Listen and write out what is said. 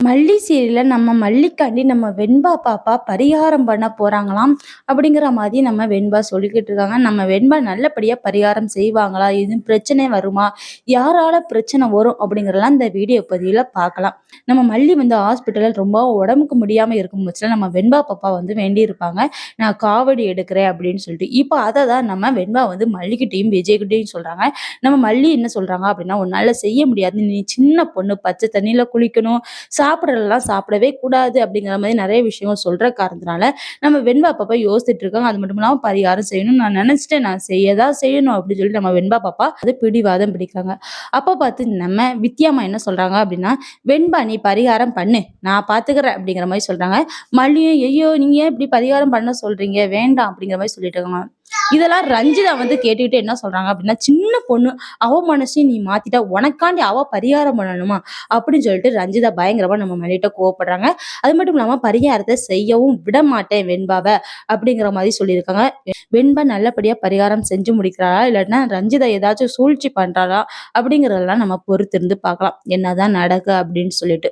மல்லி சீரியல்ல நம்ம மல்லிக்காண்டி நம்ம வெண்பா பாப்பா பரிகாரம் பண்ண போறாங்களாம். அப்படிங்கிற மாதிரி நம்ம வெண்பா சொல்லிக்கிட்டு இருக்காங்க. நம்ம வெண்பா நல்லபடியா பரிகாரம் செய்வாங்களா? எதுவும் பிரச்சனை வருமா? யாரால பிரச்சனை வரும்? அப்படிங்கிறதெல்லாம் இந்த வீடியோ பதிவுல பார்க்கலாம். நம்ம மல்லி வந்து ஹாஸ்பிட்டல்ல ரொம்ப உடம்புக்கு முடியாம இருக்கும் பட்சத்துல நம்ம வெண்பா பாப்பா வந்து வேண்டியிருப்பாங்க. நான் காவடி எடுக்கிறேன் அப்படின்னு சொல்லிட்டு. இப்போ அதை தான் நம்ம வெண்பா வந்து மல்லிகிட்டயும் விஜய்கிட்டயும் சொல்றாங்க. நம்ம மல்லி என்ன சொல்றாங்க அப்படின்னா, உன்னால செய்ய முடியாது. நீ சின்ன பொண்ணு, பச்சை தண்ணியில குளிக்கணும், சாப்பிடலாம், சாப்பிடவே கூடாது அப்படிங்கிற மாதிரி நிறைய விஷயங்கள் சொல்ற காரணத்தினால நம்ம வெண்பா பாப்பா யோசிச்சுட்டு இருக்காங்க. அது மட்டும் இல்லாம பரிகாரம் செய்யணும் நான் நினைச்சிட்டேன், நான் செய்யதான் செய்யணும் அப்படின்னு சொல்லிட்டு நம்ம வெண்பா பாப்பா அது பிடிவாதம் பிடிக்கிறாங்க. அப்ப பார்த்து நம்ம வித்யாம்மா என்ன சொல்றாங்க அப்படின்னா, வெண்பா நீ பரிகாரம் பண்ணு, நான் பாத்துக்கிறேன் அப்படிங்கிற மாதிரி சொல்றாங்க. மல்லியும் ஐயோ நீங்க ஏன் இப்படி பரிகாரம் பண்ண சொல்றீங்க, வேண்டாம் அப்படிங்கிற மாதிரி சொல்லிட்டு இருக்காங்க. இதெல்லாம் ரஞ்சிதா வந்து கேட்டுக்கிட்டு என்ன சொல்றாங்க அப்படின்னா, சின்ன பொண்ணு, அவ மனசையும் நீ மாத்திட்டா, உனக்காண்டி அவ பரிகாரம் பண்ணணுமா அப்படின்னு சொல்லிட்டு ரஞ்சிதா பயங்கரமா நம்ம மல்லிகிட்ட கோவப்படுறாங்க. அது மட்டும் இல்லாம பரிகாரத்தை செய்யவும் விட மாட்டேன் வெண்பாவ அப்படிங்கிற மாதிரி சொல்லியிருக்காங்க. வெண்பா நல்லபடியா பரிகாரம் செஞ்சு முடிக்கிறாளா, இல்லாட்டினா ரஞ்சிதா ஏதாச்சும் சூழ்ச்சி பண்றாளா அப்படிங்கறதெல்லாம் நம்ம பொறுத்திருந்து பார்க்கலாம், என்னதான் நடக்கு அப்படின்னு சொல்லிட்டு.